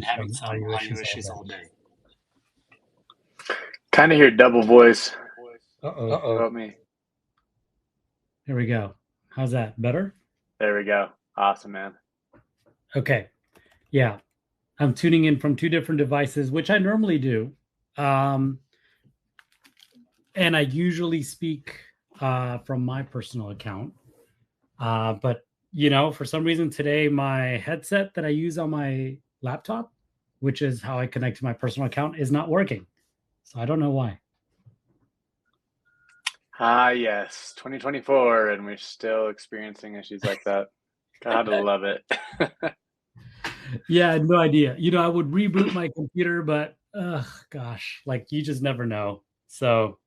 been having some audio issues all day. Kind of hear double voice. Uh-oh. About me. Here we go. How's that? Better? There we go. Awesome, man. Okay. Yeah. I'm tuning in from two different devices, which I normally do. And I usually speak from my personal account. But, for some reason today, my headset that I use on my laptop, which is how I connect to my personal account, is not working. So I don't know why. Yes. 2024, and we're still experiencing issues like that. Gotta love it. Yeah, no idea. I would reboot my computer, but gosh, you just never know. So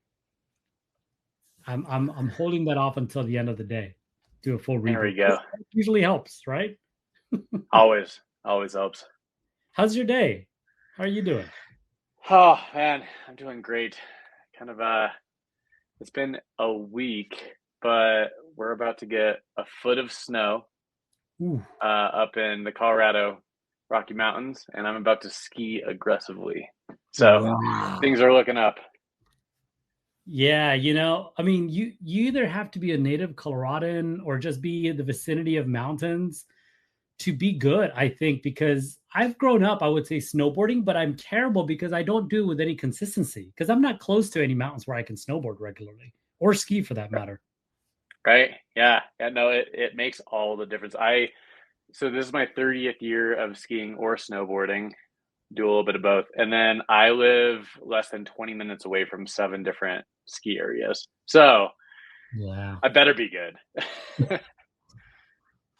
I'm holding that off until the end of the day. Do a full reboot. There we go. It usually helps, right? Always helps. How's your day? How are you doing? Oh man, I'm doing great. Kind of it's been a week, but we're about to get a foot of snow up in the Colorado Rocky Mountains, and I'm about to ski aggressively. So things are looking up. Yeah, I mean, you either have to be a native Coloradan or just be in the vicinity of mountains to be good, I think, because I've grown up, I would say, snowboarding, but I'm terrible because I don't do it with any consistency because I'm not close to any mountains where I can snowboard regularly or ski for that matter. Right? Yeah. No, it makes all the difference. So this is my 30th year of skiing or snowboarding, do a little bit of both. And then I live less than 20 minutes away from 7 different ski areas. So yeah, I better be good.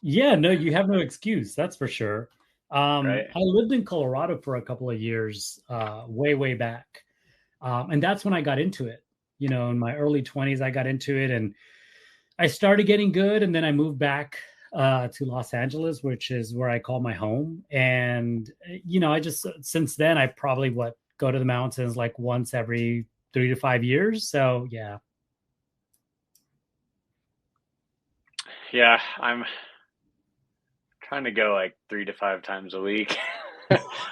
Yeah, no, you have no excuse. That's for sure. Right. I lived in Colorado for a couple of years, way back. And that's when I got into it. In my early 20s, I got into it and I started getting good. And then I moved back to Los Angeles, which is where I call my home. And, I just, since then, I probably go to the mountains like once every 3 to 5 years. So, yeah. Yeah, I'm trying to go like 3 to 5 times a week.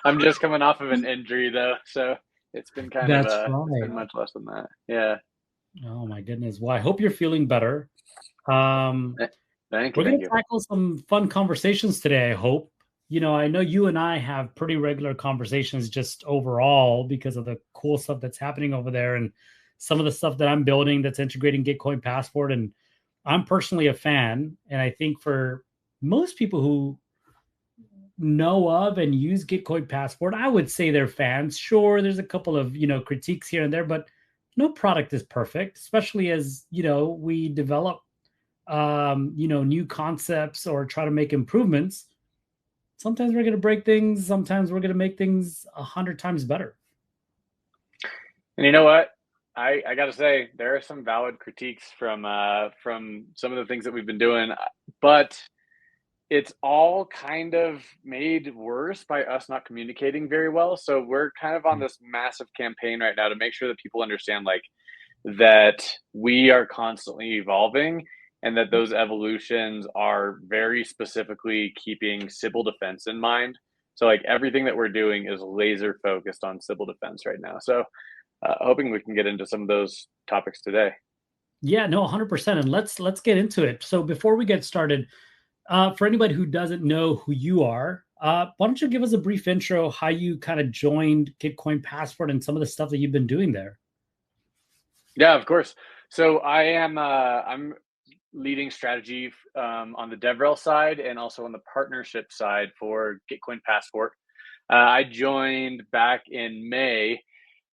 I'm just coming off of an injury though, so it's been That's it's been right. much less than that. Yeah. Oh my goodness. Well, I hope you're feeling better. We're Thank going to you. tackle some fun conversations today, I hope. I know you and I have pretty regular conversations just overall because of the cool stuff that's happening over there and some of the stuff that I'm building that's integrating Gitcoin Passport. And I'm personally a fan. And I think for most people who know of and use Gitcoin Passport, I would say they're fans. Sure, there's a couple of, critiques here and there, but no product is perfect, especially as, we develop new concepts or try to make improvements. Sometimes we're going to break things. Sometimes we're going to make things 100 times better. And you know what? I got to say there are some valid critiques from some of the things that we've been doing, but it's all kind of made worse by us not communicating very well. So we're kind of on this massive campaign right now to make sure that people understand that we are constantly evolving and that those evolutions are very specifically keeping Sybil defense in mind. So everything that we're doing is laser focused on Sybil defense right now. So hoping we can get into some of those topics today. Yeah, no, 100%. And let's get into it. So before we get started, for anybody who doesn't know who you are, why don't you give us a brief intro, how you kind of joined Gitcoin Passport and some of the stuff that you've been doing there? Yeah, of course. So I'm leading strategy on the DevRel side and also on the partnership side for Gitcoin Passport. I joined back in May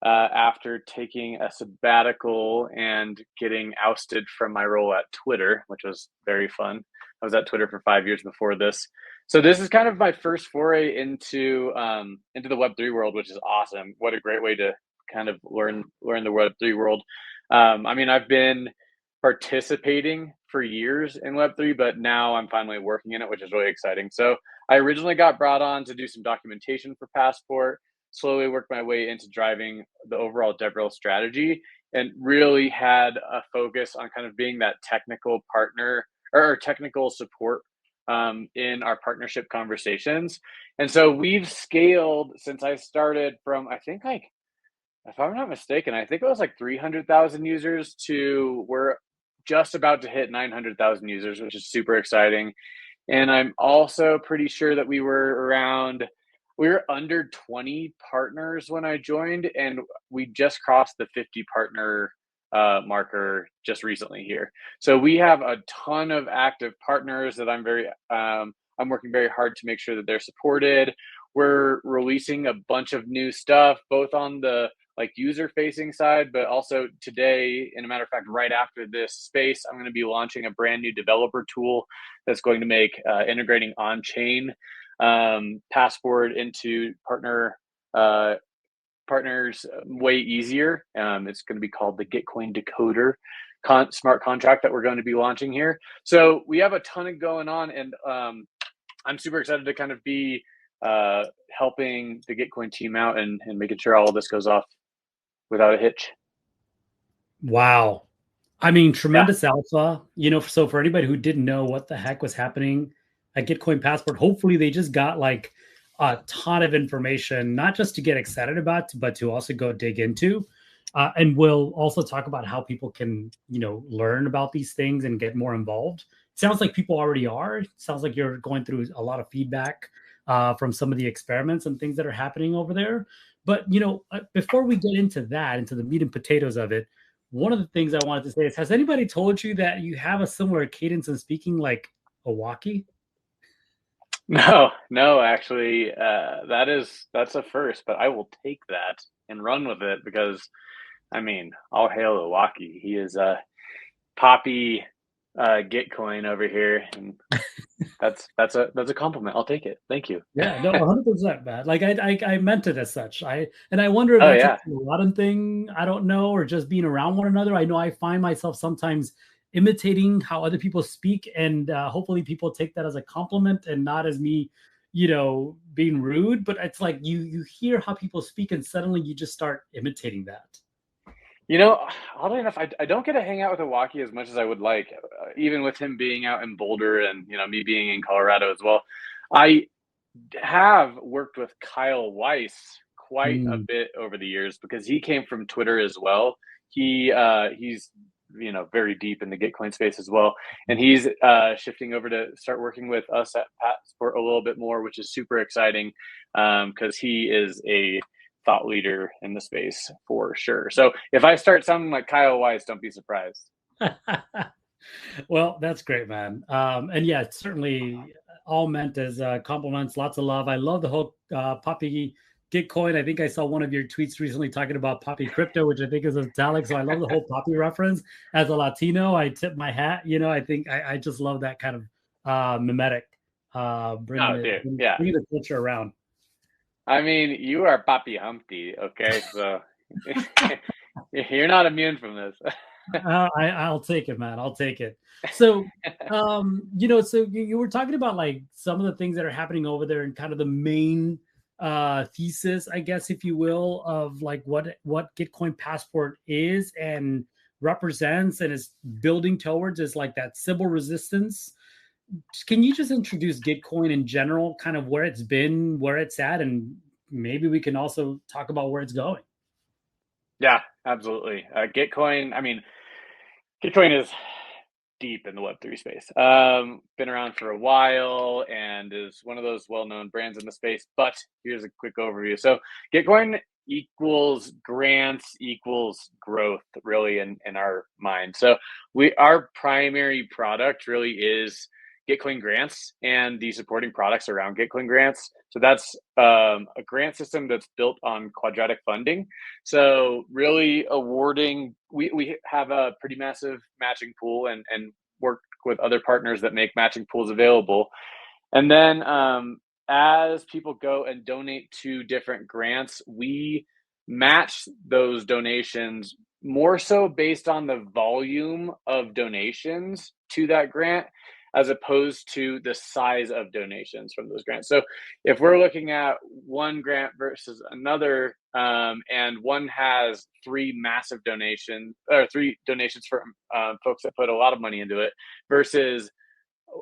after taking a sabbatical and getting ousted from my role at Twitter, which was very fun. I was at Twitter for 5 years before this. So this is kind of my first foray into the Web3 world, which is awesome. What a great way to kind of learn the Web3 world. I mean, I've been participating for years in Web3, but now I'm finally working in it, which is really exciting. So I originally got brought on to do some documentation for Passport, slowly worked my way into driving the overall DevRel strategy, and really had a focus on kind of being that technical partner or technical support in our partnership conversations. And so we've scaled since I started from, I think, like, if I'm not mistaken, I think it was like 300,000 users to we're just about to hit 900,000 users, which is super exciting. And I'm also pretty sure that we were under 20 partners when I joined, and we just crossed the 50 partner marker just recently here. So we have a ton of active partners that I'm working very hard to make sure that they're supported. We're releasing a bunch of new stuff, both on the like user facing side, but also today, in a matter of fact, right after this space, I'm going to be launching a brand new developer tool that's going to make integrating on chain Passport into partners way easier. It's going to be called the Gitcoin Decoder smart contract that we're going to be launching here. So we have a ton of going on, and I'm super excited to kind of be helping the Gitcoin team out and making sure all of this goes off without a hitch. Wow. I mean, Yeah. tremendous alpha. So for anybody who didn't know what the heck was happening at Gitcoin Passport, hopefully they just got like a ton of information, not just to get excited about, but to also go dig into. And we'll also talk about how people can, learn about these things and get more involved. Sounds like people already are. Sounds like you're going through a lot of feedback from some of the experiments and things that are happening over there. But, before we get into that, into the meat and potatoes of it, one of the things I wanted to say is, has anybody told you that you have a similar cadence in speaking like a walkie? No, actually, that's a first, but I will take that and run with it because, I mean, all hail Milwaukee. He is a poppy Gitcoin over here, and that's a compliment. I'll take it. Thank you. Yeah, no, 100%, man. Like I meant it as such. I wonder if Oh that's a yeah. Latin thing. I don't know, or just being around one another. I know I find myself sometimes imitating how other people speak, and hopefully people take that as a compliment and not as me, being rude. But it's like you hear how people speak, and suddenly you just start imitating that. Oddly enough, I don't get to hang out with Milwaukee as much as I would like, even with him being out in Boulder and me being in Colorado as well. I have worked with Kyle Weiss quite a Mm. bit over the years because he came from Twitter as well. He's very deep in the Gitcoin space as well, and he's shifting over to start working with us at Passport a little bit more, which is super exciting because he is a thought leader in the space for sure. So if I start sounding like Kyle Weiss, don't be surprised. Well, that's great, man. And yeah, it's certainly all meant as compliments. Lots of love. I love the whole Poppy Gitcoin. I think I saw one of your tweets recently talking about Poppy Crypto, which I think is italic. So I love the whole Poppy reference. As a Latino, I tip my hat. I think I just love that kind of mimetic, bringing Oh, it, dude, yeah. bringing the culture around. I mean, you are Papi Humpty, okay? So you're not immune from this. I'll take it, man. I'll take it. So, so you were talking about like some of the things that are happening over there and kind of the main thesis, I guess, if you will, of like what Gitcoin Passport is and represents and is building towards is like that Sybil resistance. Can you just introduce Gitcoin in general, kind of where it's been, where it's at, and maybe we can also talk about where it's going? Yeah, absolutely. Gitcoin is deep in the Web3 space. Been around for a while and is one of those well-known brands in the space. But here's a quick overview. So Gitcoin equals grants equals growth, really, in our mind. So our primary product really is Gitcoin grants and the supporting products around Gitcoin grants. So that's a grant system that's built on quadratic funding. So really awarding, we have a pretty massive matching pool and work with other partners that make matching pools available. And then as people go and donate to different grants, we match those donations more so based on the volume of donations to that grant as opposed to the size of donations from those grants. So if we're looking at one grant versus another, and one has three massive donations or three donations from folks that put a lot of money into it versus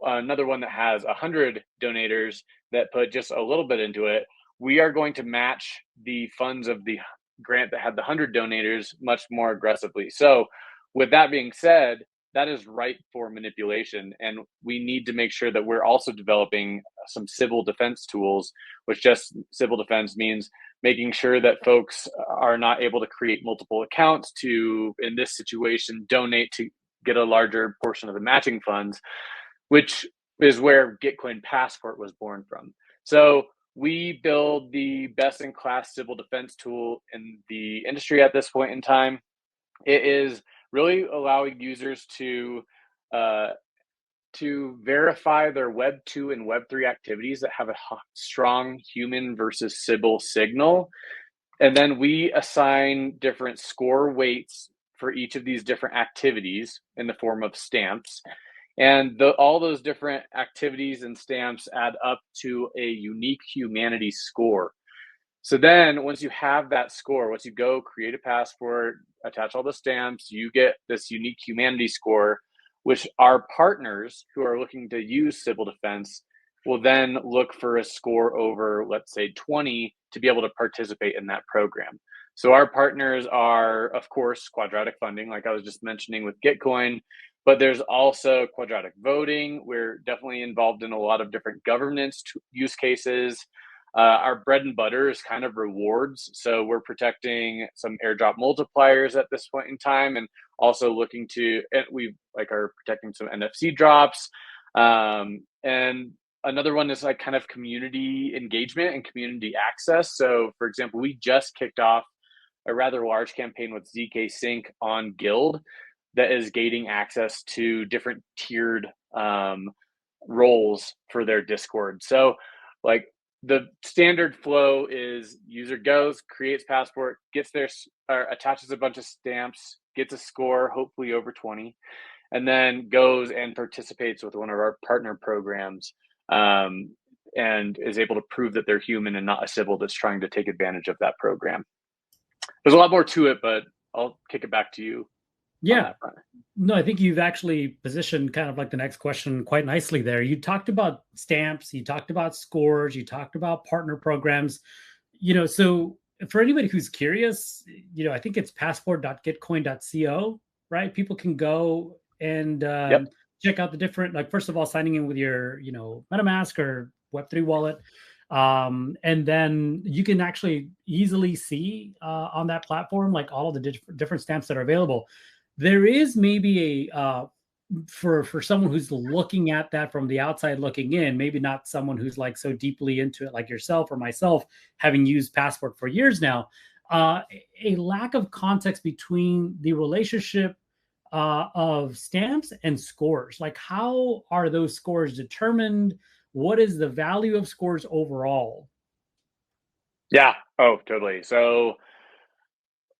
another one that has 100 donators that put just a little bit into it, we are going to match the funds of the grant that had the 100 donators much more aggressively. So, with that being said, that is ripe for manipulation. And we need to make sure that we're also developing some civil defense tools, which just civil defense means making sure that folks are not able to create multiple accounts to, in this situation, donate to get a larger portion of the matching funds, which is where Gitcoin Passport was born from. So we build the best in class civil defense tool in the industry at this point in time. It is really allowing users uh, to verify their Web 2 and Web 3 activities that have a strong human versus Sybil signal. And then we assign different score weights for each of these different activities in the form of stamps. And all those different activities and stamps add up to a unique humanity score. So then once you have that score, once you go create a passport, attach all the stamps, you get this unique humanity score, which our partners who are looking to use civil defense will then look for a score over, let's say, 20 to be able to participate in that program. So our partners are, of course, quadratic funding, like I was just mentioning with Gitcoin, but there's also quadratic voting. We're definitely involved in a lot of different governance use cases. Our bread and butter is kind of rewards. So we're protecting some airdrop multipliers at this point in time, and also looking to, we like are protecting some NFC drops. And another one is like kind of community engagement and community access. So for example, we just kicked off a rather large campaign with ZK Sync on Guild that is gating access to different tiered roles for their Discord. So like the standard flow is user goes, creates passport, gets their or attaches a bunch of stamps, gets a score, hopefully over 20, and then goes and participates with one of our partner programs, and is able to prove that they're human and not a civil that's trying to take advantage of that program. There's a lot more to it, but I'll kick it back to you on Yeah. that front. No, I think you've actually positioned kind of like the next question quite nicely there. You talked about stamps, you talked about scores, you talked about partner programs. So for anybody who's curious, I think it's passport.gitcoin.co, right? People can go and Yep. check out the different, like, first of all, signing in with your, MetaMask or Web3 wallet. And then you can actually easily see on that platform, like all of the different stamps that are available. There is maybe a for someone who's looking at that from the outside looking in, maybe not someone who's like so deeply into it like yourself or myself, having used Passport for years now, a lack of context between the relationship of stamps and scores. Like, how are those scores determined? What is the value of scores overall? Yeah. Oh, totally. So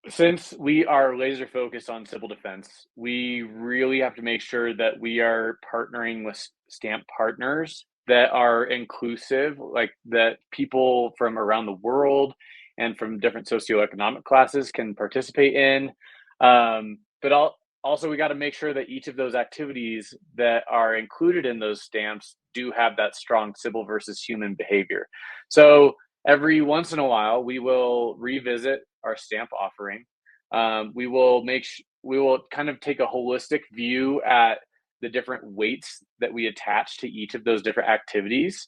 since we are laser focused on civil defense, we really have to make sure that we are partnering with stamp partners that are inclusive, like that people from around the world and from different socioeconomic classes can participate in. But also, we got to make sure that each of those activities that are included in those stamps do have that strong civil versus human behavior. So every once in a while, we will revisit our stamp offering. We will kind of take a holistic view at the different weights that we attach to each of those different activities,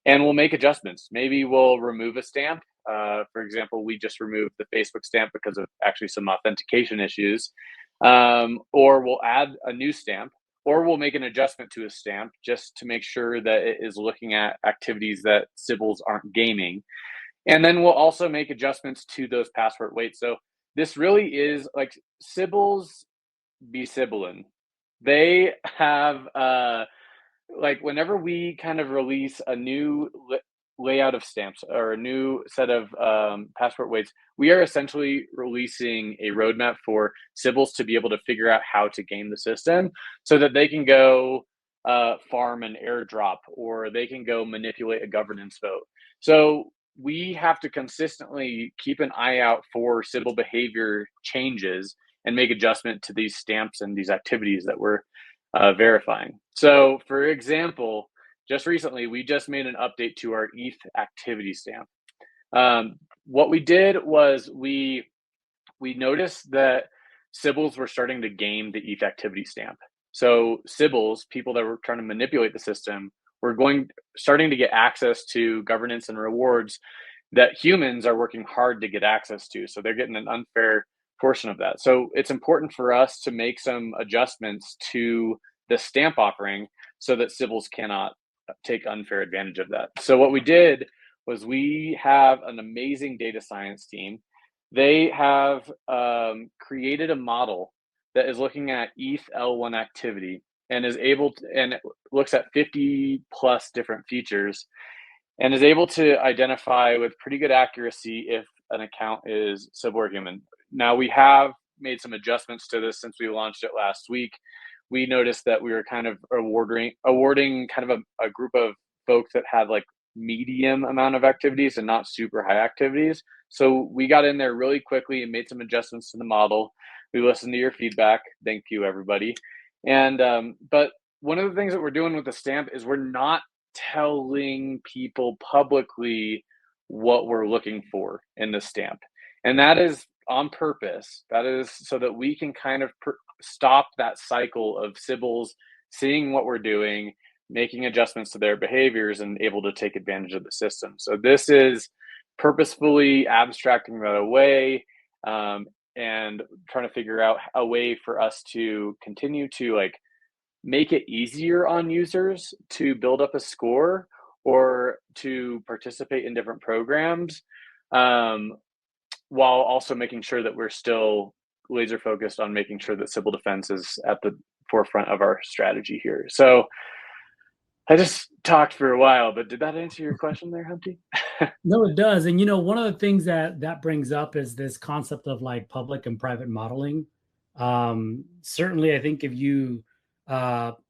and we'll make adjustments. Maybe we'll remove a stamp. For example, we just removed the Facebook stamp because of actually some authentication issues, or we'll add a new stamp, or we'll make an adjustment to a stamp just to make sure that it is looking at activities that civils aren't gaming. And then we'll also make adjustments to those passport weights. So this really is like Sybil's be Sibilin. They have like whenever we kind of release a new layout of stamps or a new set of passport weights, we are essentially releasing a roadmap for Sybils to be able to figure out how to game the system so that they can go farm an airdrop, or they can go manipulate a governance vote. So we have to consistently keep an eye out for Sybil behavior changes and make adjustment to these stamps and these activities that we're verifying. So, for example, just recently, we just made an update to our ETH activity stamp. What we did was we noticed that Sybils were starting to game the ETH activity stamp. So Sybils, people that were trying to manipulate the system, were starting to get access to governance and rewards that humans are working hard to get access to. So they're getting an unfair portion of that. So it's important for us to make some adjustments to the stamp offering so that Sybils cannot take unfair advantage of that. So what we did was we have an amazing data science team. They have created a model that is looking at ETH L1 activity and is able to, and it looks at 50 plus different features and is able to identify with pretty good accuracy if an account is Sybil or human. Now, we have made some adjustments to this since we launched it last week. We noticed that we were kind of awarding kind of a group of folks that had like medium amount of activities and not super high activities. So we got in there really quickly and made some adjustments to the model. We listened to your feedback. Thank you, everybody. And but one of the things that we're doing with the stamp is we're not telling people publicly what we're looking for in the stamp. And that is on purpose. That is so that we can kind of stop that cycle of Sybils seeing what we're doing, making adjustments to their behaviors, and able to take advantage of the system. So this is purposefully abstracting that away and trying to figure out a way for us to continue to like make it easier on users to build up a score or to participate in different programs, while also making sure that we're still laser focused on making sure that Sybil defense is at the forefront of our strategy here. So I just talked for a while, but did that answer your question there, Humpty? No, it does. And one of the things that brings up is this concept of like public and private modeling. Certainly, I think if you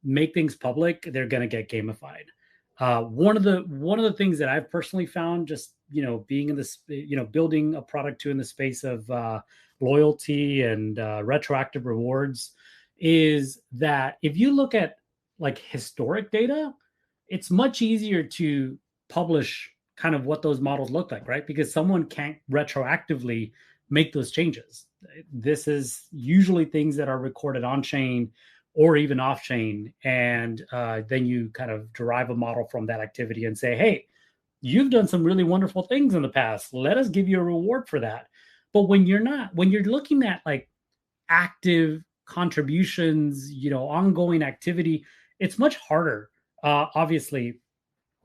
make things public, they're going to get gamified. One of the things that I've personally found, just being in this, building a product in the space of loyalty and retroactive rewards, is that if you look at like historic data, it's much easier to publish kind of what those models look like, right? Because someone can't retroactively make those changes. This is usually things that are recorded on chain or even off chain. And then you kind of derive a model from that activity and say, hey, you've done some really wonderful things in the past. Let us give you a reward for that. But when you're looking at like active contributions, ongoing activity, it's much harder, obviously.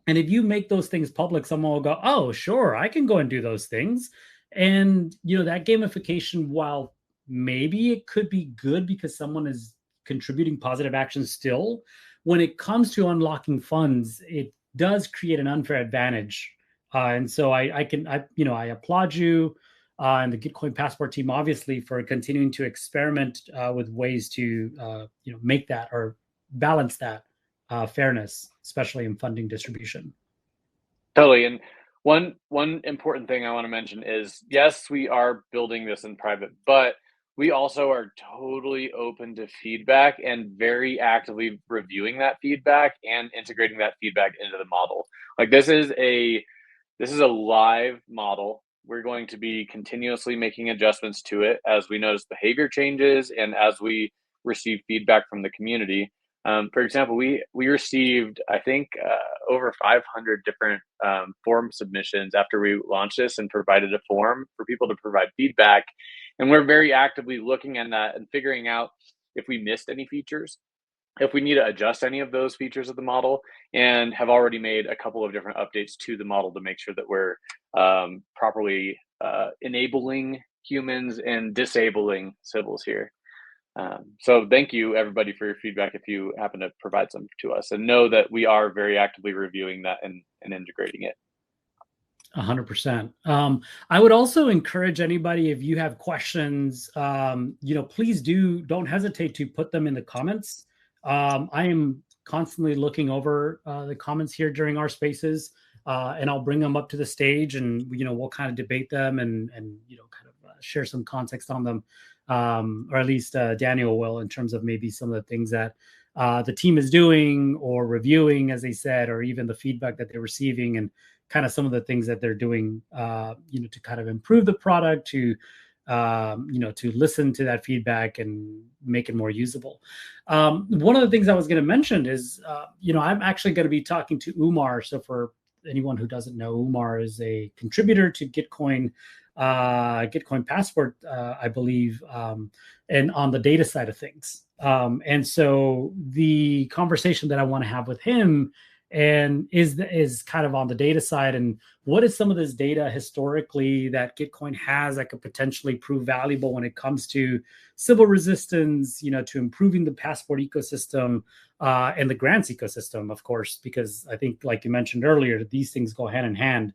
And if you make those things public, someone will go, oh, sure, I can go and do those things. And, that gamification, while maybe it could be good because someone is contributing positive actions still, when it comes to unlocking funds, it does create an unfair advantage. And so I applaud you and the Gitcoin Passport team, obviously, for continuing to experiment with ways to, make that or balance that fairness, especially in funding distribution. Totally. And one important thing I want to mention is, yes, we are building this in private, but we also are totally open to feedback and very actively reviewing that feedback and integrating that feedback into the model. Like this is a live model. We're going to be continuously making adjustments to it as we notice behavior changes and as we receive feedback from the community. For example, we received, I think, over 500 different form submissions after we launched this and provided a form for people to provide feedback. And we're very actively looking at that and figuring out if we missed any features, if we need to adjust any of those features of the model, and have already made a couple of different updates to the model to make sure that we're properly enabling humans and disabling Sybils here. So thank you, everybody, for your feedback if you happen to provide some to us, and know that we are very actively reviewing that and integrating it. 100%. I would also encourage anybody, if you have questions, please don't hesitate to put them in the comments. I am constantly looking over the comments here during our spaces, and I'll bring them up to the stage, and we'll kind of debate them and kind of share some context on them. Or at least Daniel will, in terms of maybe some of the things that the team is doing or reviewing, as they said, or even the feedback that they're receiving, and kind of some of the things that they're doing, to kind of improve the product, to listen to that feedback and make it more usable. One of the things I was going to mention is, I'm actually going to be talking to Umar. So for anyone who doesn't know, Umar is a contributor to Gitcoin Passport, I believe, and on the data side of things. And so the conversation that I want to have with him and is kind of on the data side, and what is some of this data historically that Gitcoin has that could potentially prove valuable when it comes to civil resistance, to improving the passport ecosystem, and the grants ecosystem, of course, because I think, like you mentioned earlier, these things go hand in hand.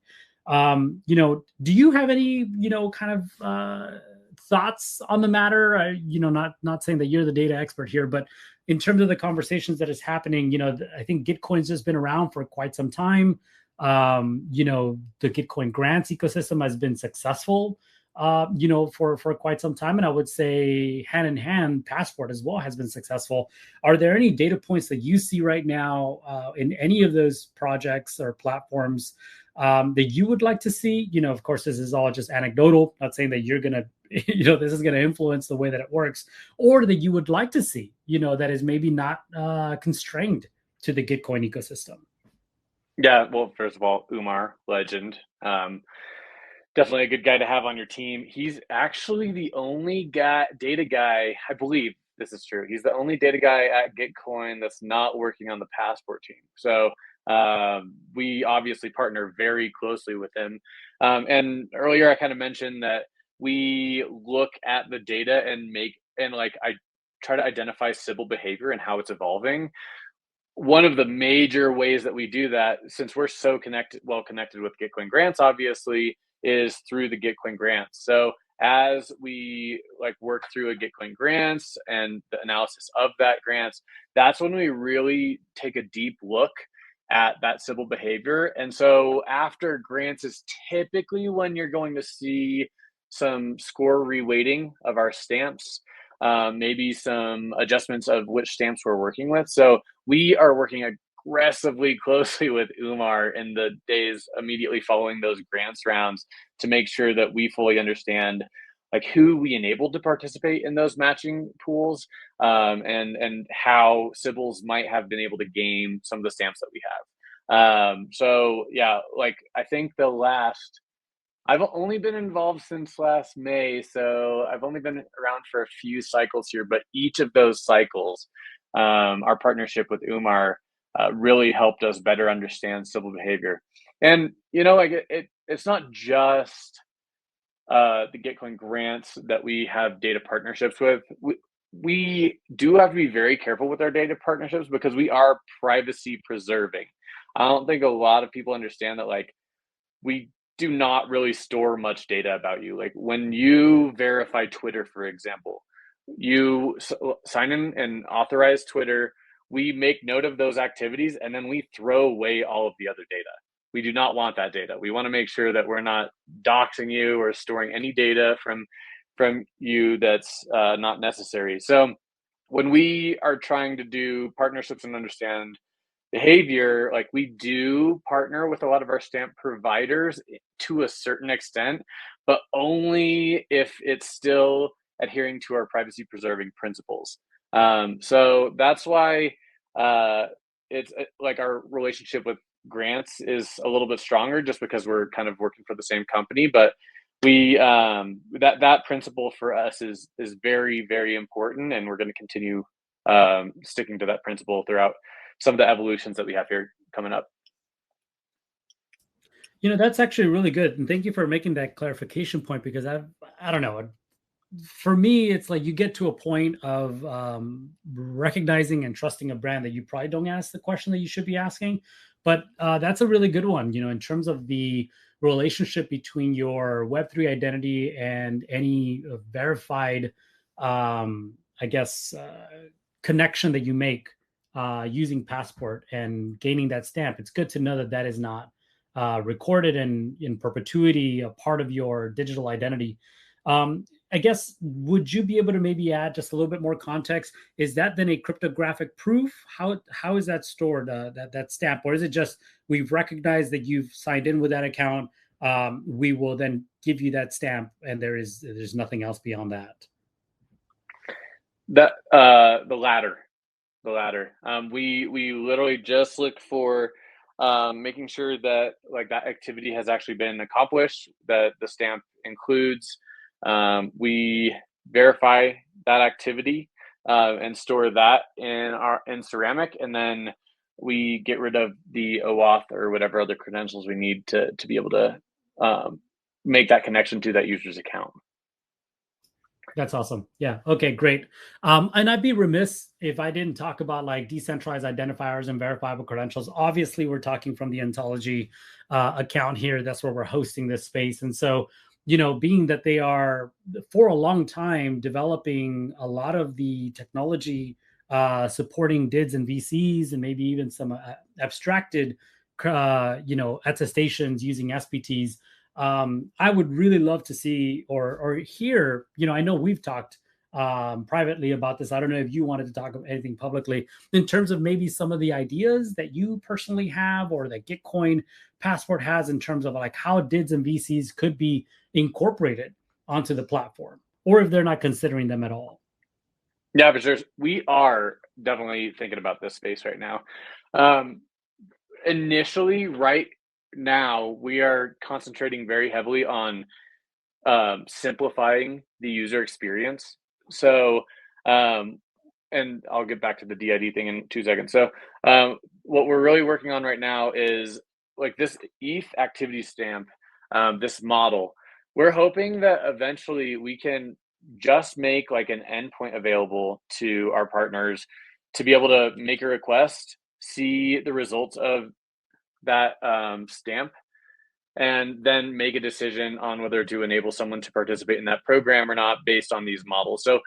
Do you have any, kind of thoughts on the matter? Not saying that you're the data expert here, but in terms of the conversations that is happening, I think Gitcoin's just been around for quite some time. The Gitcoin grants ecosystem has been successful, for quite some time. And I would say hand in hand, Passport as well has been successful. Are there any data points that you see right now in any of those projects or platforms that you would like to see? Of course, this is all just anecdotal, not saying that you're going to, this is going to influence the way that it works, or that you would like to see, that is maybe not constrained to the Gitcoin ecosystem. Yeah, well, first of all, Umar, legend. Definitely a good guy to have on your team. He's actually the only data guy, I believe this is true. He's the only data guy at Gitcoin that's not working on the Passport team. So we obviously partner very closely with him. And earlier I kind of mentioned that we look at the data and I try to identify Sybil behavior and how it's evolving. One of the major ways that we do that, since we're so well connected with Gitcoin grants, obviously, is through the Gitcoin grants. So as we work through a Gitcoin grants and the analysis of that grants, that's when we really take a deep look at that Sybil behavior. And so after grants is typically when you're going to see some score reweighting of our stamps, maybe some adjustments of which stamps we're working with. So we are working aggressively closely with Umar in the days immediately following those grants rounds to make sure that we fully understand who we enabled to participate in those matching pools, and how Sybils might have been able to game some of the stamps that we have. So yeah, I think I've only been involved since last May, so I've only been around for a few cycles here, but each of those cycles, our partnership with Umar really helped us better understand Sybil behavior. And, it's not just the Gitcoin grants that we have data partnerships with. We do have to be very careful with our data partnerships because we are privacy preserving. I don't think a lot of people understand that, we do not really store much data about you. When you verify Twitter, for example, you sign in and authorize Twitter, we make note of those activities, and then we throw away all of the other data. We do not want that data. We want to make sure that we're not doxing you or storing any data from you that's not necessary. So when we are trying to do partnerships and understand behavior, we do partner with a lot of our stamp providers to a certain extent, but only if it's still adhering to our privacy preserving principles. So that's why it's our relationship with grants is a little bit stronger, just because we're kind of working for the same company. But we that principle for us is very, very important, and we're going to continue sticking to that principle throughout some of the evolutions that we have here coming up. That's actually really good, and thank you for making that clarification point, because I don't know, for me, it's you get to a point of recognizing and trusting a brand that you probably don't ask the question that you should be asking. But that's a really good one, in terms of the relationship between your Web3 identity and any verified, connection that you make using Passport and gaining that stamp. It's good to know that that is not recorded and in perpetuity, a part of your digital identity. I guess, would you be able to maybe add just a little bit more context? Is that then a cryptographic proof? How is that stored, that stamp? Or is it just we've recognized that you've signed in with that account, we will then give you that stamp, and there's nothing else beyond that? That the latter. We literally just look for making sure that like that activity has actually been accomplished, that the stamp includes. We verify that activity and store that in ceramic, and then we get rid of the OAuth or whatever other credentials we need to be able to um, make that connection to that user's account. That's awesome. Yeah. Okay, great. And I'd be remiss if I didn't talk about like decentralized identifiers and verifiable credentials. Obviously, we're talking from the Ontology account here. That's where we're hosting this space. And so, being that they are for a long time developing a lot of the technology supporting DIDs and VCs, and maybe even some abstracted, attestations using SPTs. I would really love to see or hear. I know we've talked privately about this. I don't know if you wanted to talk about anything publicly in terms of maybe some of the ideas that you personally have or that Gitcoin Passport has in terms of like how DIDs and VCs could be incorporated onto the platform, or if they're not considering them at all. Yeah, for sure. We are definitely thinking about this space right now. Um, Initially, right now, we are concentrating very heavily on simplifying the user experience. So, um, and I'll get back to the DID thing in 2 seconds. So, what we're really working on right now is like this ETH activity stamp, this model. We're hoping that eventually we can just make like an endpoint available to our partners to be able to make a request, see the results of that stamp, and then make a decision on whether to enable someone to participate in that program or not based on these models. So,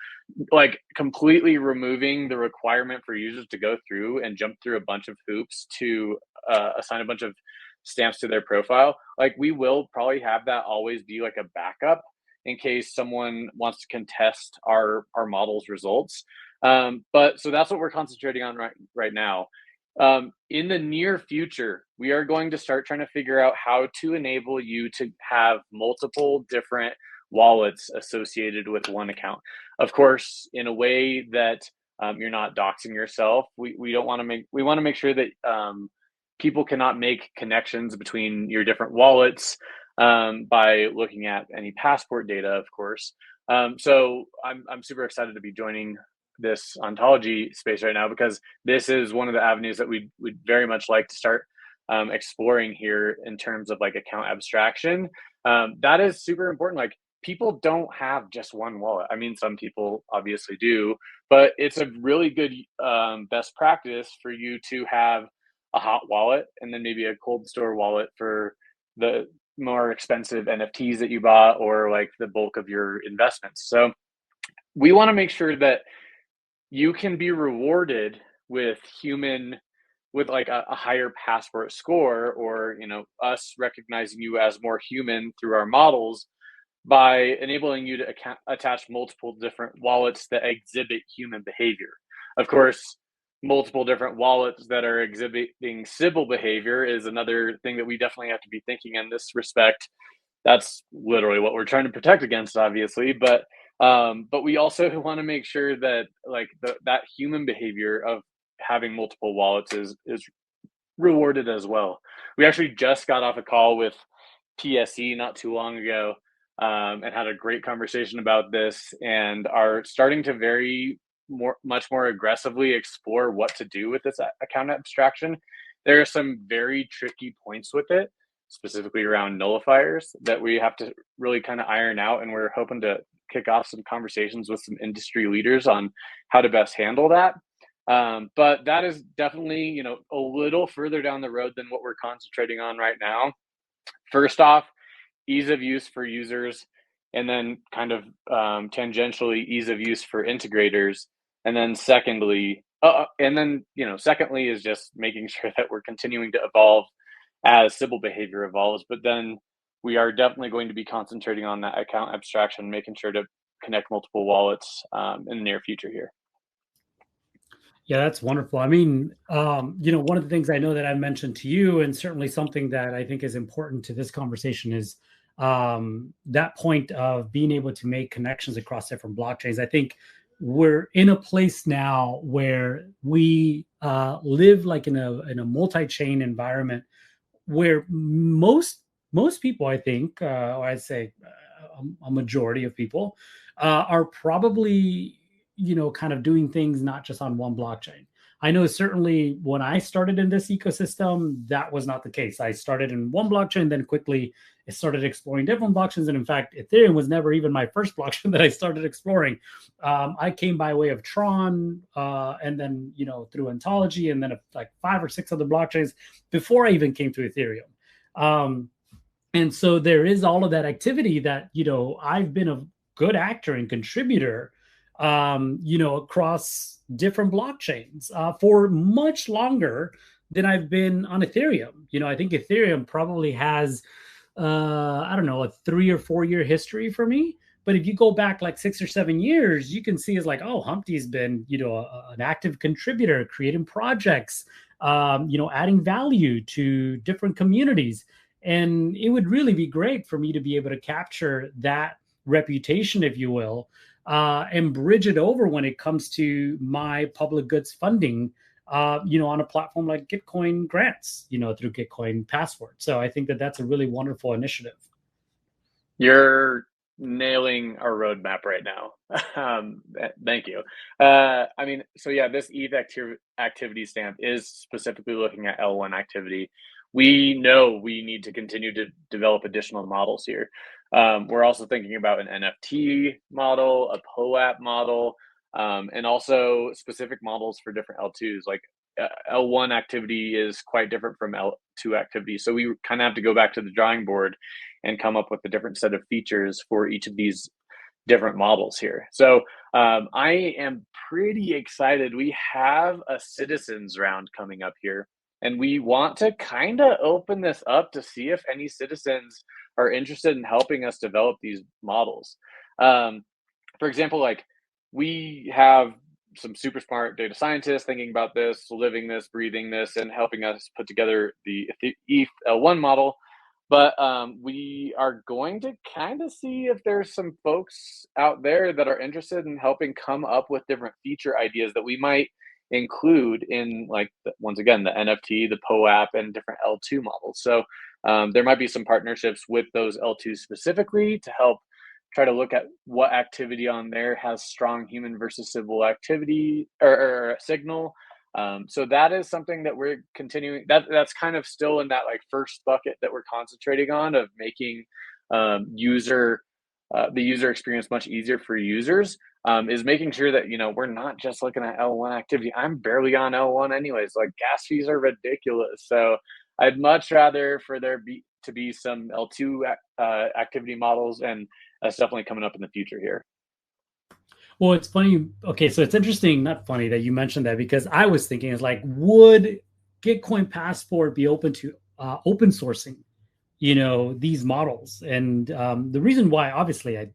like, completely removing the requirement for users to go through and jump through a bunch of hoops to assign a bunch of stamps to their profile. Like, we will probably have that always be like a backup in case someone wants to contest our model's results. But so that's what we're concentrating on right now. In the near future, we are going to start trying to figure out how to enable you to have multiple different wallets associated with one account. Of course, in a way that you're not doxing yourself. We don't want to we want to make sure that people cannot make connections between your different wallets by looking at any passport data, of course. So I'm super excited to be joining this ontology space right now, because this is one of the avenues that we'd very much like to start exploring here in terms of like account abstraction. That is super important. Like, people don't have just one wallet. I mean, some people obviously do, but it's a really good best practice for you to have a hot wallet and then maybe a cold store wallet for the more expensive NFTs that you bought or like the bulk of your investments. So we want to make sure that you can be rewarded with like a higher passport score, or us recognizing you as more human through our models by enabling you to attach multiple different wallets that exhibit human behavior. Of course, multiple different wallets that are exhibiting Sybil behavior is another thing that we definitely have to be thinking in this respect. That's literally what we're trying to protect against, obviously, but we also want to make sure that like that human behavior of having multiple wallets is rewarded as well. We actually just got off a call with PSE not too long ago, and had a great conversation about this, and are starting to much more aggressively explore what to do with this account abstraction. There are some very tricky points with it, specifically around nullifiers, that we have to really kind of iron out, and we're hoping to kick off some conversations with some industry leaders on how to best handle that. But that is definitely, a little further down the road than what we're concentrating on right now. First off, ease of use for users, and then kind of tangentially ease of use for integrators. And then secondly is just making sure that we're continuing to evolve as Sybil behavior evolves. But then we are definitely going to be concentrating on that account abstraction, making sure to connect multiple wallets in the near future here. Yeah, that's wonderful. I mean, one of the things I know that I mentioned to you, and certainly something that I think is important to this conversation, is that point of being able to make connections across different blockchains. I think we're in a place now where we live like in a multi-chain environment where most people, I think, or I'd say a majority of people, are probably kind of doing things not just on one blockchain. I know certainly when I started in this ecosystem, that was not the case. I started in one blockchain, then quickly I started exploring different blockchains. And in fact, Ethereum was never even my first blockchain that I started exploring. I came by way of Tron, and then through Ontology, and then like 5 or 6 other blockchains before I even came to Ethereum. And so there is all of that activity that I've been a good actor and contributor across different blockchains for much longer than I've been on Ethereum. I think Ethereum probably has, I don't know, a 3 or 4 year history for me. But if you go back like 6 or 7 years, you can see it's like, oh, Humpty's been, an active contributor, creating projects, adding value to different communities. And it would really be great for me to be able to capture that reputation, if you will, and bridge it over when it comes to my public goods funding, on a platform like Gitcoin grants, through Gitcoin Passport. So I think that that's a really wonderful initiative. You're nailing our roadmap right now. Thank you. So yeah, this ETH activity stamp is specifically looking at L1 activity. We know we need to continue to develop additional models here. We're also thinking about an NFT model, a POAP model, and also specific models for different L2s. Like L1 activity is quite different from L2 activity. So we kind of have to go back to the drawing board and come up with a different set of features for each of these different models here. So I am pretty excited. We have a citizens round coming up here, and we want to kind of open this up to see if any citizens are interested in helping us develop these models. For example, like we have some super smart data scientists thinking about this, living this, breathing this, and helping us put together the ETH L1 model. But we are going to kind of see if there's some folks out there that are interested in helping come up with different feature ideas that we might include in, like, once again, the NFT, the POAP, and different L2 models. So there might be some partnerships with those L2s specifically to help try to look at what activity on there has strong human versus civil activity or signal. So that is something that we're continuing. That's kind of still in that like first bucket that we're concentrating on, of making the user experience much easier for users. Is making sure that we're not just looking at L1 activity. I'm barely on L1 anyways. Like, gas fees are ridiculous. So I'd much rather for there to be some L2 activity models, and that's definitely coming up in the future here. Well, it's funny. Okay, so it's interesting, not funny that you mentioned that, because I was thinking, is like, would Gitcoin Passport be open to open sourcing, these models? And the reason why, obviously,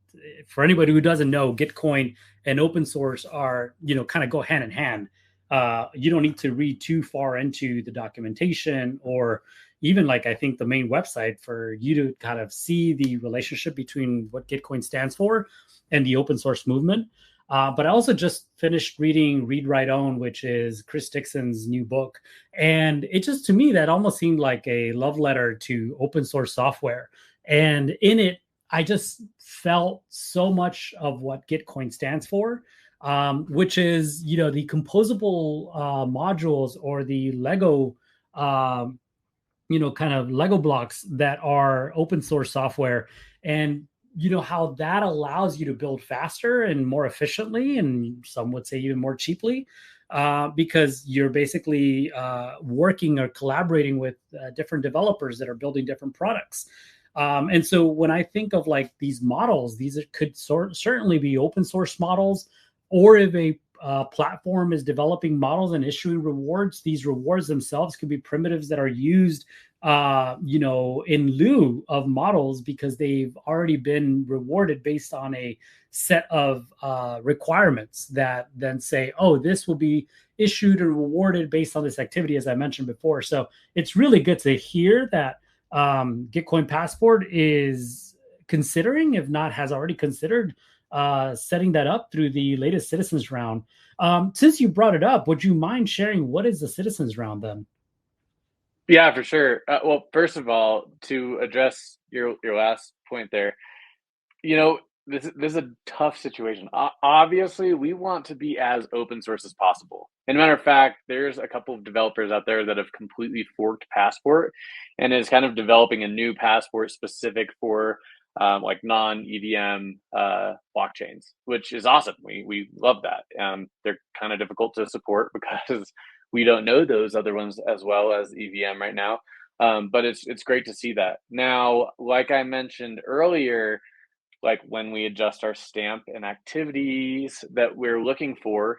for anybody who doesn't know, Gitcoin and open source are, kind of go hand in hand. You don't need to read too far into the documentation, or even like, I think the main website, for you to kind of see the relationship between what Gitcoin stands for and the open source movement. But I also just finished reading Read, Write, Own, which is Chris Dixon's new book. And it just, to me, that almost seemed like a love letter to open source software. And in it, I just felt so much of what Gitcoin stands for, which is, the composable modules, or the Lego, kind of Lego blocks that are open source software. And how that allows you to build faster and more efficiently, and some would say even more cheaply, because you're basically working or collaborating with different developers that are building different products. And so when I think of like these models, these could certainly be open source models, or if platform is developing models and issuing rewards. These rewards themselves could be primitives that are used, in lieu of models because they've already been rewarded based on a set of requirements that then say, oh, this will be issued and rewarded based on this activity, as I mentioned before. So it's really good to hear that Gitcoin Passport is considering, if not has already considered, setting that up through the latest citizens round. Since you brought it up, would you mind sharing what is the citizens round then? Yeah, for sure. Well, first of all, to address your last point there, this is a tough situation. Obviously, we want to be as open source as possible. And a matter of fact, there's a couple of developers out there that have completely forked Passport and is kind of developing a new Passport specific for like non-EVM blockchains, which is awesome. We love that. They're kind of difficult to support because we don't know those other ones as well as EVM right now. But it's great to see that. Now, like I mentioned earlier, like when we adjust our stamp and activities that we're looking for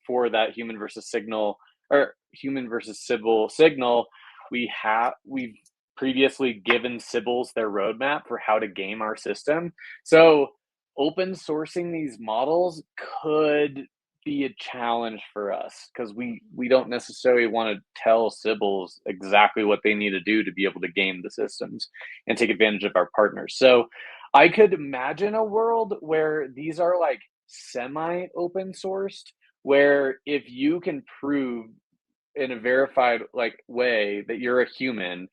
for that human versus signal or human versus Sybil signal, we've previously given Sybils their roadmap for how to game our system. So open sourcing these models could be a challenge for us because we don't necessarily want to tell Sybils exactly what they need to do to be able to game the systems and take advantage of our partners. So I could imagine a world where these are like semi open sourced, where if you can prove in a verified like way that you're a human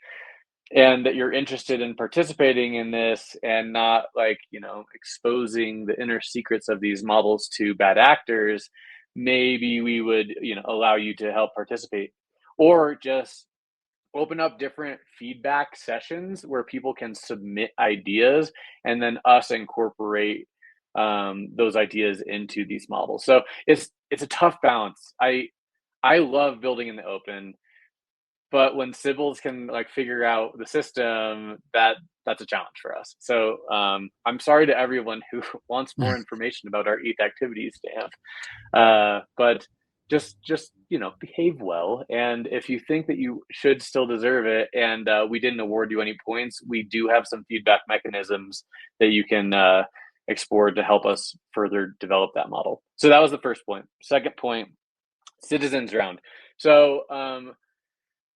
and that you're interested in participating in this and not like, exposing the inner secrets of these models to bad actors, maybe we would, allow you to help participate, or just open up different feedback sessions where people can submit ideas and then us incorporate those ideas into these models. So it's a tough balance. I love building in the open, but when Sybils can like figure out the system, that's a challenge for us. So I'm sorry to everyone who wants more information about our ETH activities stamp, but just behave well. And if you think that you should still deserve it, and we didn't award you any points, we do have some feedback mechanisms that you can explore to help us further develop that model. So that was the first point. Second point, citizens round. So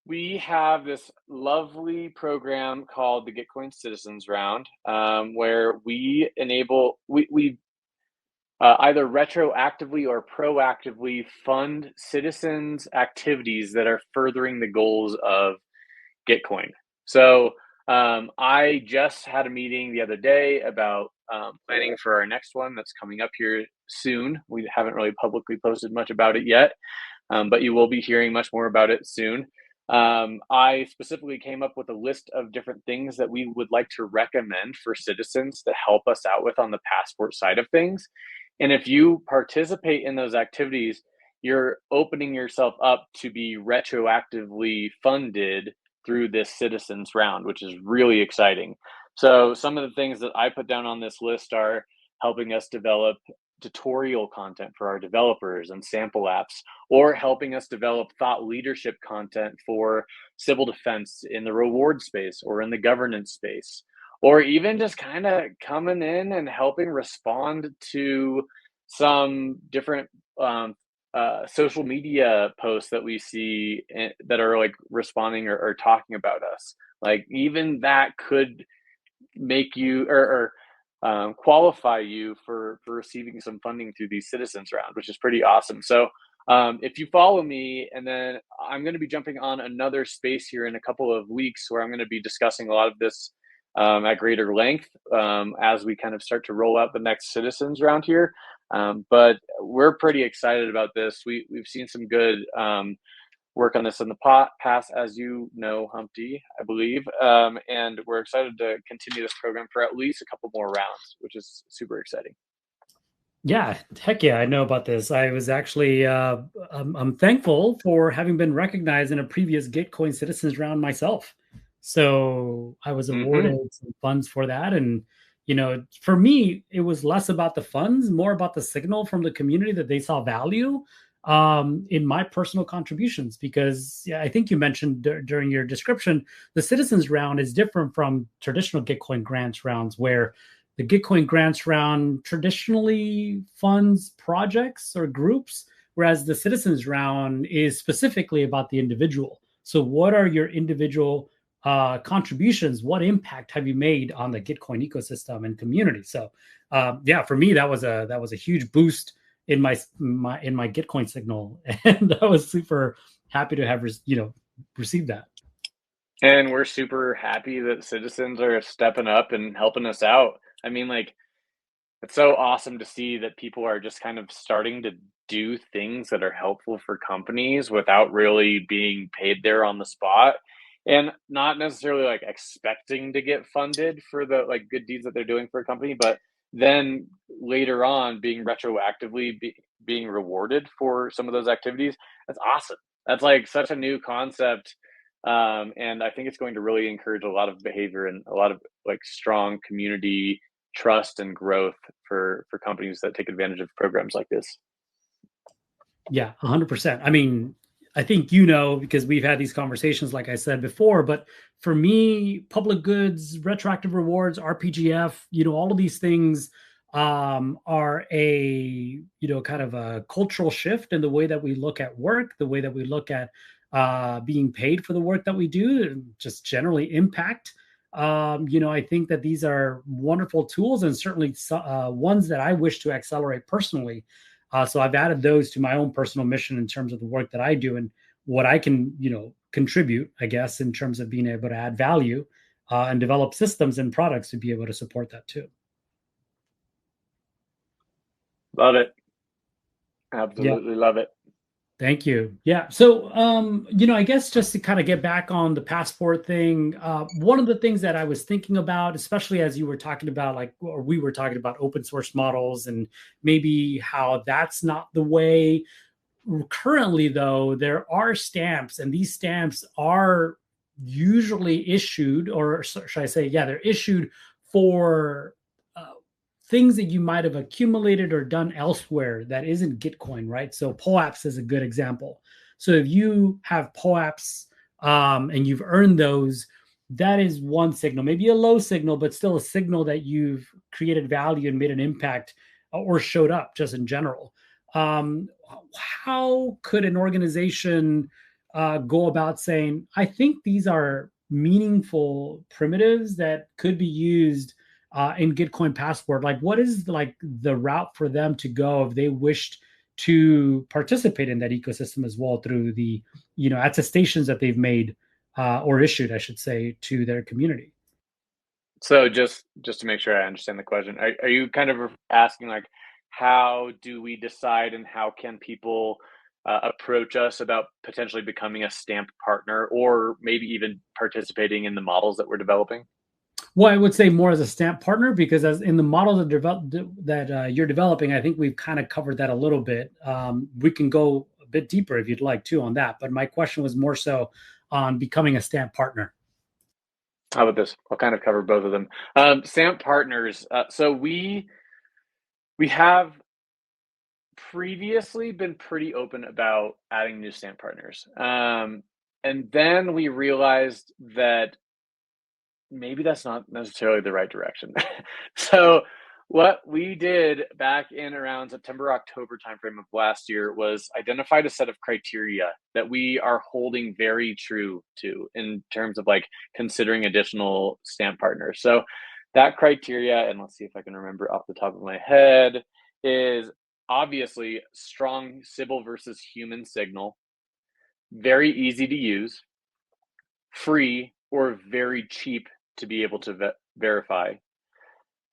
we have this lovely program called the Gitcoin Citizens Round, where we enable, we either retroactively or proactively fund citizens' activities that are furthering the goals of Gitcoin. So I just had a meeting the other day about planning for our next one that's coming up here soon. We haven't really publicly posted much about it yet, but you will be hearing much more about it soon. I specifically came up with a list of different things that we would like to recommend for citizens to help us out with on the Passport side of things. And if you participate in those activities, you're opening yourself up to be retroactively funded through this citizens round, which is really exciting. So some of the things that I put down on this list are helping us develop tutorial content for our developers and sample apps, or helping us develop thought leadership content for civil defense in the reward space or in the governance space, or even just kind of coming in and helping respond to some different social media posts that we see that are like responding or talking about us. Like even that could make you or qualify you for receiving some funding through these citizens round, which is pretty awesome. So if you follow me, and then I'm going to be jumping on another space here in a couple of weeks where I'm going to be discussing a lot of this at greater length as we kind of start to roll out the next citizens round here. But we're pretty excited about this. We've seen some good work on this in the past, as you know, Humpty, I believe. And we're excited to continue this program for at least a couple more rounds, which is super exciting. Yeah, heck yeah, I know about this. I was actually, I'm thankful for having been recognized in a previous Gitcoin Citizens round myself. So I was awarded some funds for that. And, For me, it was less about the funds, more about the signal from the community that they saw value in my personal contributions. Because yeah, I think you mentioned during your description, the citizens round is different from traditional Gitcoin grants rounds, where the Gitcoin grants round traditionally funds projects or groups, whereas the citizens round is specifically about the individual. So, what are your individual contributions? What impact have you made on the Gitcoin ecosystem and community? So, yeah, for me, that was a huge boost in my Gitcoin signal, and I was super happy to have received that. And we're super happy that citizens are stepping up and helping us out. I mean, like, it's so awesome to see that people are just kind of starting to do things that are helpful for companies without really being paid there on the spot, and not necessarily like expecting to get funded for the like good deeds that they're doing for a company, but then later on being being rewarded for some of those activities. That's awesome. That's like such a new concept. And I think it's going to really encourage a lot of behavior and a lot of like strong community trust and growth for companies that take advantage of programs like this. Yeah, 100%. I mean, I think because we've had these conversations, like I said before, but for me, public goods, retroactive rewards, RPGF, all of these things are kind of a cultural shift in the way that we look at work, the way that we look at being paid for the work that we do, and just generally impact. I think that these are wonderful tools and certainly ones that I wish to accelerate personally. So I've added those to my own personal mission in terms of the work that I do and what I can, contribute, I guess, in terms of being able to add value and develop systems and products to be able to support that too. Love it. Yeah. Absolutely love it. Thank you. Yeah. So, I guess just to kind of get back on the passport thing, one of the things that I was thinking about, especially as you were talking about, or we were talking about open source models and maybe how that's not the way. Currently, though, there are stamps, and these stamps are usually issued, or should I say, yeah, they're issued for things that you might have accumulated or done elsewhere that isn't Gitcoin, right? So POAPs is a good example. So if you have POAPs and you've earned those, that is one signal, maybe a low signal, but still a signal that you've created value and made an impact or showed up just in general. How could an organization go about saying, I think these are meaningful primitives that could be used in Gitcoin Passport? Like, what is like the route for them to go if they wished to participate in that ecosystem as well through the attestations that they've made or issued, I should say, to their community? So just to make sure I understand the question, are you kind of asking like how do we decide and how can people approach us about potentially becoming a stamp partner or maybe even participating in the models that we're developing? Well, I would say more as a stamp partner, because as in the model that you're developing, I think we've kind of covered that a little bit. We can go a bit deeper if you'd like to on that, but my question was more so on becoming a stamp partner. How about this? I'll kind of cover both of them. Stamp partners. So we have previously been pretty open about adding new stamp partners. And then we realized that maybe that's not necessarily the right direction. So what we did back in around September, October timeframe of last year was identified a set of criteria that we are holding very true to in terms of like considering additional stamp partners. So that criteria, and let's see if I can remember off the top of my head, is obviously strong Sybil versus human signal, very easy to use, free or very cheap to be able to verify.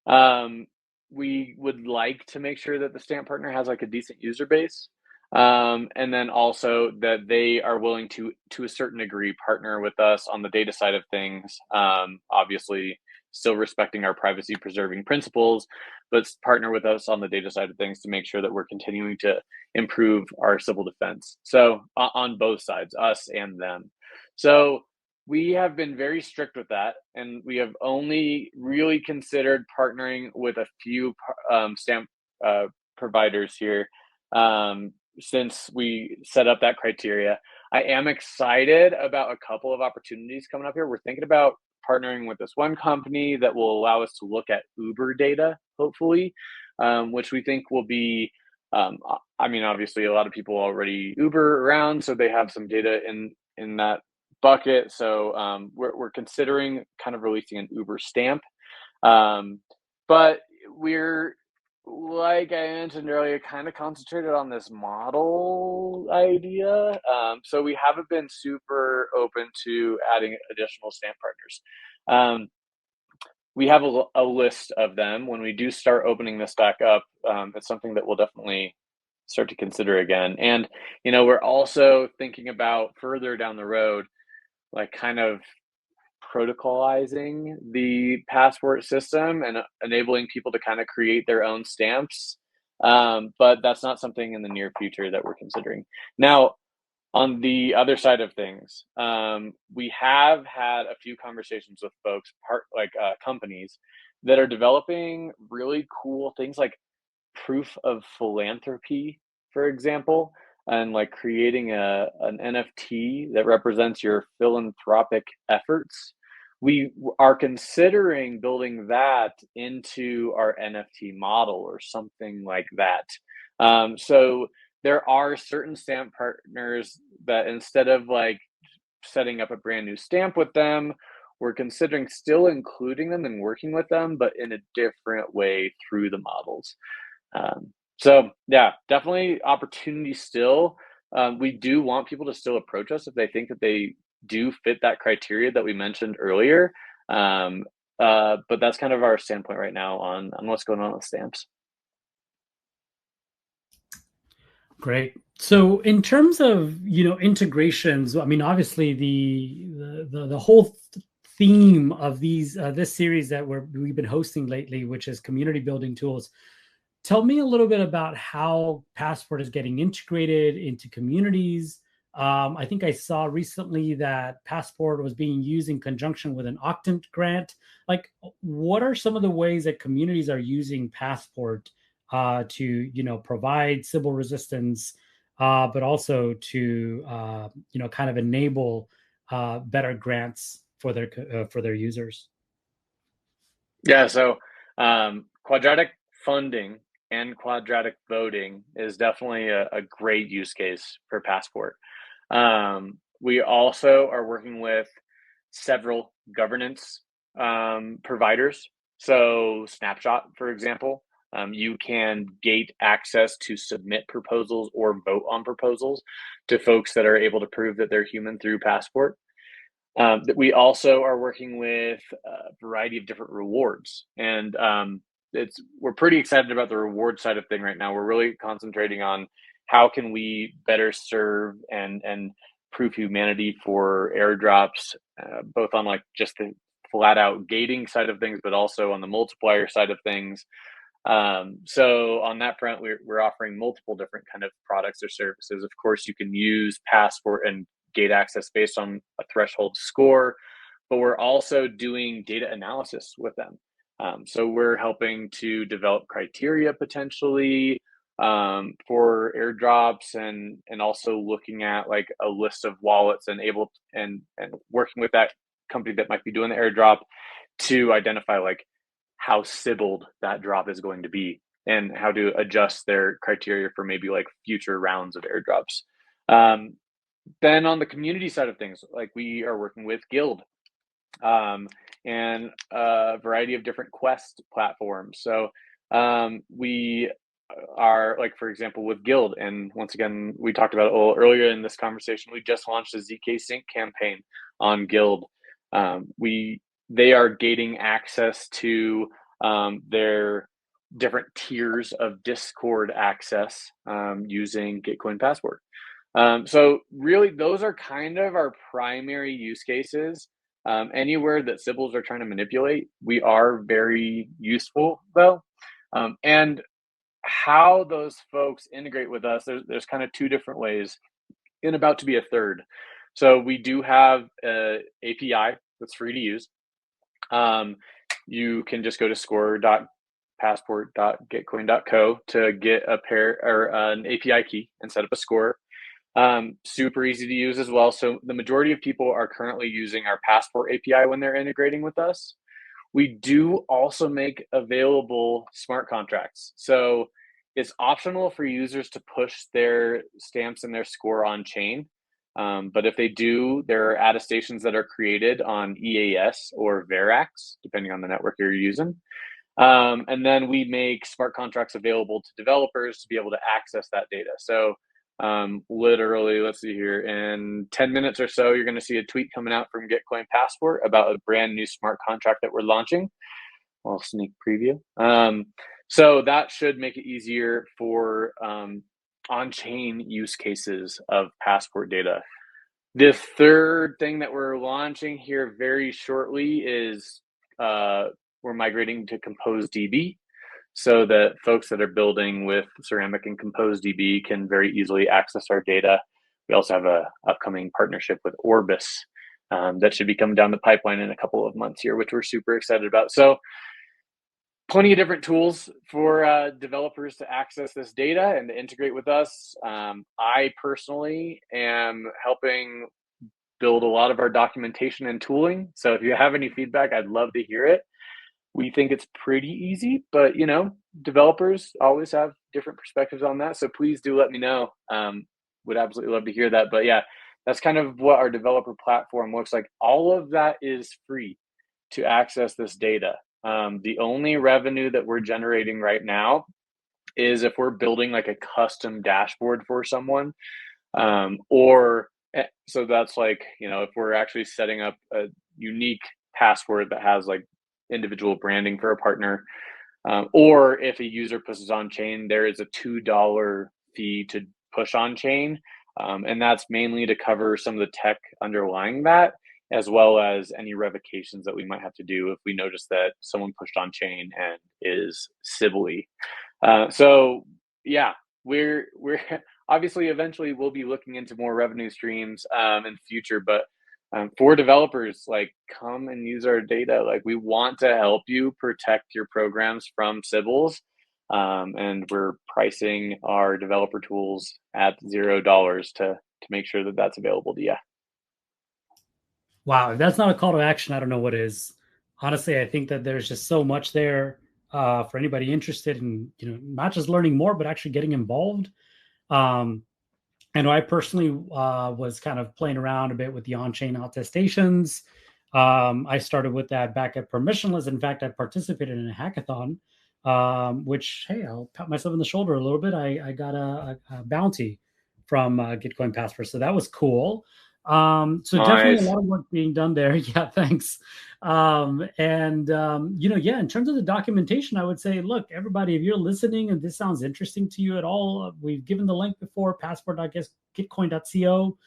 Um, we would like to make sure that the stamp partner has like a decent user base. And then also that they are willing to a certain degree, partner with us on the data side of things. Obviously, still respecting our privacy preserving principles, but partner with us on the data side of things to make sure that we're continuing to improve our civil defense. So on both sides, us and them. So We have been very strict with that, and we have only really considered partnering with a few stamp uh, providers here since we set up that criteria. I am excited about a couple of opportunities coming up here. We're thinking about partnering with this one company that will allow us to look at Uber data, hopefully, which we think will be. I mean, obviously, a lot of people already Uber around, so they have some data in that bucket. So we're considering kind of releasing an Uber stamp, um, but we're like I mentioned earlier, kind of concentrated on this model idea. So we haven't been super open to adding additional stamp partners. Um, we have a list of them. When we do start opening this back up, it's something that we'll definitely start to consider again. And we're also thinking about further down the road, like kind of protocolizing the passport system and enabling people to kind of create their own stamps. But that's not something in the near future that we're considering. Now, on the other side of things, we have had a few conversations with folks, companies that are developing really cool things like proof of philanthropy, for example, and like creating an NFT that represents your philanthropic efforts. We are considering building that into our NFT model or something like that. So there are certain stamp partners that instead of like setting up a brand new stamp with them, we're considering still including them and working with them, but in a different way through the models. So yeah, definitely opportunity still. We do want people to still approach us if they think that they do fit that criteria that we mentioned earlier. Um, but that's kind of our standpoint right now on what's going on with stamps. Great. So in terms of, integrations, I mean, obviously the whole theme of this series that we've been hosting lately, which is community building tools. Tell me a little bit about how Passport is getting integrated into communities. I think I saw recently that Passport was being used in conjunction with an Octant grant. Like, what are some of the ways that communities are using Passport to, provide civil resistance, but also to, kind of enable better grants for their users? Yeah, so quadratic funding and quadratic voting is definitely a great use case for Passport. We also are working with several governance providers. So, Snapshot, for example, you can gate access to submit proposals or vote on proposals to folks that are able to prove that they're human through Passport. That we also are working with a variety of different rewards, and we're pretty excited about the reward side of thing right now. We're really concentrating on how can we better serve and prove humanity for airdrops, both on like just the flat out gating side of things, but also on the multiplier side of things. So on that front, we're offering multiple different kind of products or services. Of course, you can use Passport and gate access based on a threshold score, but we're also doing data analysis with them. So we're helping to develop criteria potentially for airdrops and also looking at like a list of wallets and working with that company that might be doing the airdrop to identify like how sibled that drop is going to be and how to adjust their criteria for maybe like future rounds of airdrops. Um, then on the community side of things, like we are working with Guild um, and a variety of different quest platforms. So we are like, for example, with Guild, and once again, we talked about it a little earlier in this conversation. We just launched a ZK Sync campaign on Guild. We They are gating access to their different tiers of Discord access using Gitcoin Passport. So really, those are kind of our primary use cases. Anywhere that Sybils are trying to manipulate, we are very useful though. And how those folks integrate with us, there's kind of two different ways, and about to be a third. So we do have a API that's free to use. You can just go to score.passport.gitcoin.co to get a pair or an API key and set up a score. Super easy to use as well. So the majority of people are currently using our Passport API when they're integrating with us. We do also make available smart contracts. So it's optional for users to push their stamps and their score on chain. But if they do, there are attestations that are created on EAS or Verax, depending on the network you're using. And then we make smart contracts available to developers to be able to access that data. So literally, let's see here, in 10 minutes or so, you're going to see a tweet coming out from Gitcoin Passport about a brand new smart contract that we're launching. Well, sneak preview. So that should make it easier for on-chain use cases of Passport data. The third thing that we're launching here very shortly is we're migrating to Compose DB, so that folks that are building with Ceramic and Compose DB can very easily access our data. We also have an upcoming partnership with Orbis that should be coming down the pipeline in a couple of months here, which we're super excited about. So plenty of different tools for developers to access this data and to integrate with us. I personally am helping build a lot of our documentation and tooling. So if you have any feedback, I'd love to hear it. We think it's pretty easy, but developers always have different perspectives on that. So please do let me know. Would absolutely love to hear that. But yeah, that's kind of what our developer platform looks like. All of that is free to access this data. The only revenue that we're generating right now is if we're building like a custom dashboard for someone, so that's like, if we're actually setting up a unique password that has like individual branding for a partner, or if a user pushes on chain, there is a $2 fee to push on chain, and that's mainly to cover some of the tech underlying that, as well as any revocations that we might have to do if we notice that someone pushed on chain and is civilly. So yeah, we're obviously eventually we'll be looking into more revenue streams in the future, but for developers, like, come and use our data. Like, we want to help you protect your programs from civils, and we're pricing our developer tools at $0 to make sure that that's available to you. Wow, if that's not a call to action, I don't know what is. Honestly, I think that there's just so much there for anybody interested in, not just learning more, but actually getting involved. I know I personally was kind of playing around a bit with the on-chain attestations. I started with that back at Permissionless. In fact, I participated in a hackathon, which, hey, I'll pat myself on the shoulder a little bit. I got a bounty from Gitcoin Passport, so that was cool. So definitely a lot of work being done there. Yeah, thanks. Yeah, in terms of the documentation, I would say, look, everybody, if you're listening and this sounds interesting to you at all, we've given the link before, passport.gitcoin.co.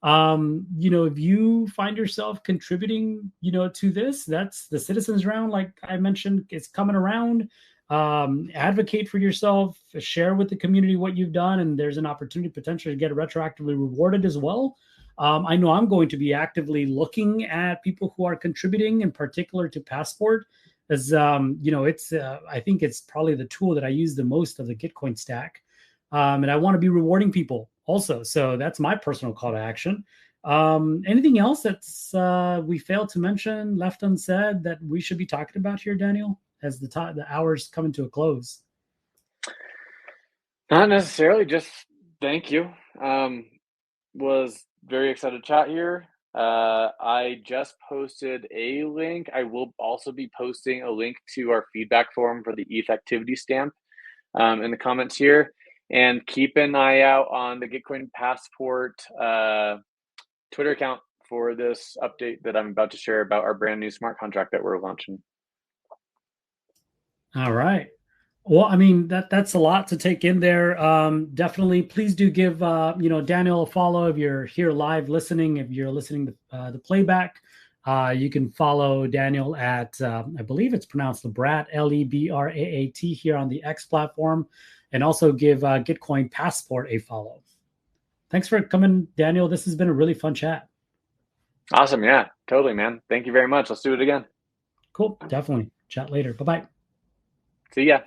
If you find yourself contributing, to this, that's the citizens round, like I mentioned, it's coming around. Advocate for yourself, share with the community what you've done, and there's an opportunity potentially to get retroactively rewarded as well. I know I'm going to be actively looking at people who are contributing, in particular to Passport, as it's I think it's probably the tool that I use the most of the Gitcoin stack, and I want to be rewarding people also. So that's my personal call to action. Anything else that's we failed to mention, left unsaid, that we should be talking about here, Daniel, as the hour's coming to a close? Not necessarily. Just thank you. Was very excited to chat here. I just posted a link. I will also be posting a link to our feedback form for the ETH activity stamp in the comments here. And keep an eye out on the Gitcoin Passport Twitter account for this update that I'm about to share about our brand new smart contract that we're launching. All right. Well, I mean, that's a lot to take in there. Definitely, please do give Daniel a follow if you're here live listening. If you're listening to the playback, you can follow Daniel at I believe it's pronounced Lebrat, Lebraat, here on the X platform, and also give Gitcoin Passport a follow. Thanks for coming, Daniel. This has been a really fun chat. Awesome. Yeah, totally, man. Thank you very much. Let's do it again. Cool. Definitely. Chat later. Bye bye. See ya.